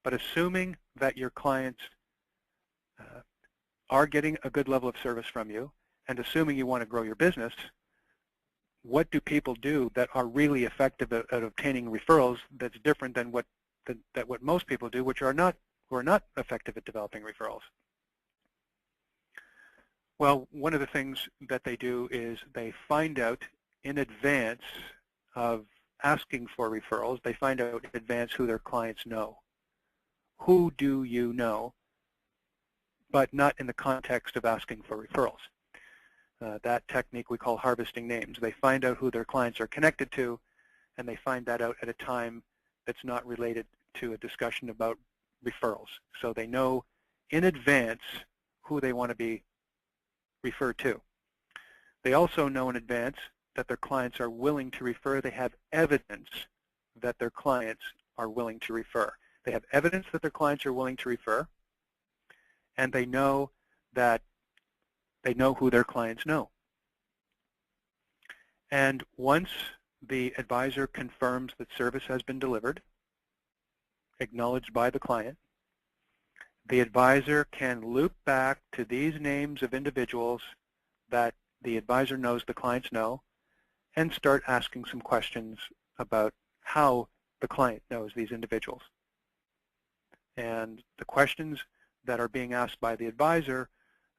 But assuming that your clients are getting a good level of service from you, and assuming you want to grow your business, what do people do that are really effective at obtaining referrals that's different than what most people do, who are not effective at developing referrals? Well, one of the things that they do is they find out in advance of asking for referrals, they find out in advance who their clients know. Who do you know, but not in the context of asking for referrals. That technique we call harvesting names. They find out who their clients are connected to, and they find that out at a time that's not related to a discussion about referrals. So they know in advance who they want to be referred to. They also know in advance that their clients are willing to refer. They have evidence that their clients are willing to refer. They have evidence that their clients are willing to refer, and they know who their clients know. And once the advisor confirms that service has been delivered, acknowledged by the client, the advisor can loop back to these names of individuals that the advisor knows the clients know and start asking some questions about how the client knows these individuals. And the questions that are being asked by the advisor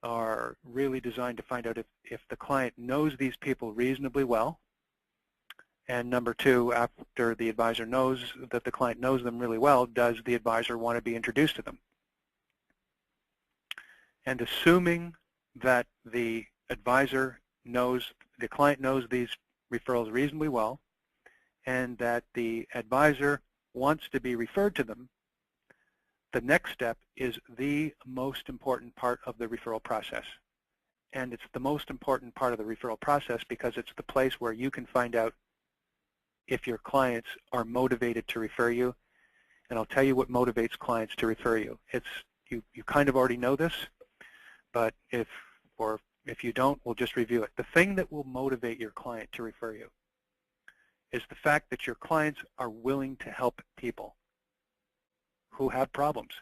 are really designed to find out if the client knows these people reasonably well. And number two, after the advisor knows that the client knows them really well, does the advisor want to be introduced to them? And assuming that the advisor knows, the client knows these referrals reasonably well, and that the advisor wants to be referred to them, the next step is the most important part of the referral process. And it's the most important part of the referral process because it's the place where you can find out if your clients are motivated to refer you. And I'll tell you what motivates clients to refer you. You kind of already know this, but if you don't, we'll just review it. The thing that will motivate your client to refer you is the fact that your clients are willing to help people who have problems.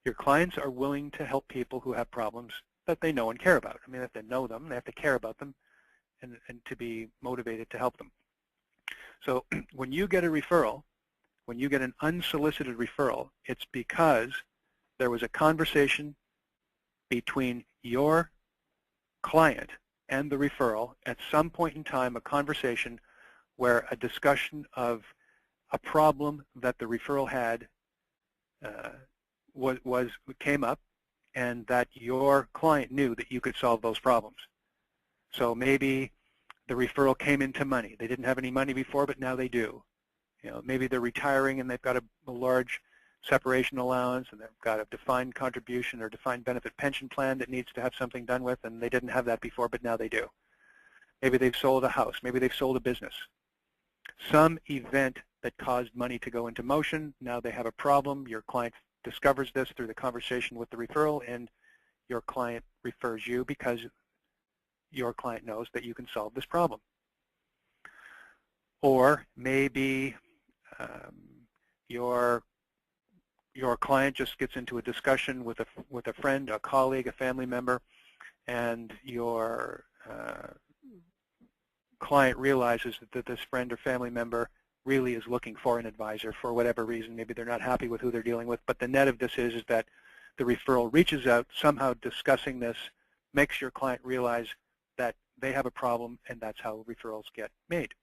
Your clients are willing to help people who have problems that they know and care about. I mean, if they know them, they have to care about them and to be motivated to help them. So when you get a referral, when you get an unsolicited referral, it's because there was a conversation between your client and the referral at some point in time, a conversation where a discussion of a problem that the referral had came up, and that your client knew that you could solve those problems. So maybe the referral came into money. They didn't have any money before, but now they do. You know, maybe they're retiring and they've got a large separation allowance, and they've got a defined contribution or defined benefit pension plan that needs to have something done with, and they didn't have that before, but now they do. Maybe they've sold a house. Maybe they've sold a business. Some event that caused money to go into motion. Now they have a problem. Your client discovers this through the conversation with the referral, and your client refers you because your client knows that you can solve this problem. Or maybe your client just gets into a discussion with a friend, a colleague, a family member, and your client realizes that this friend or family member really is looking for an advisor for whatever reason. Maybe they're not happy with who they're dealing with, but the net of this is that the referral reaches out, somehow discussing this, makes your client realize that they have a problem, and that's how referrals get made.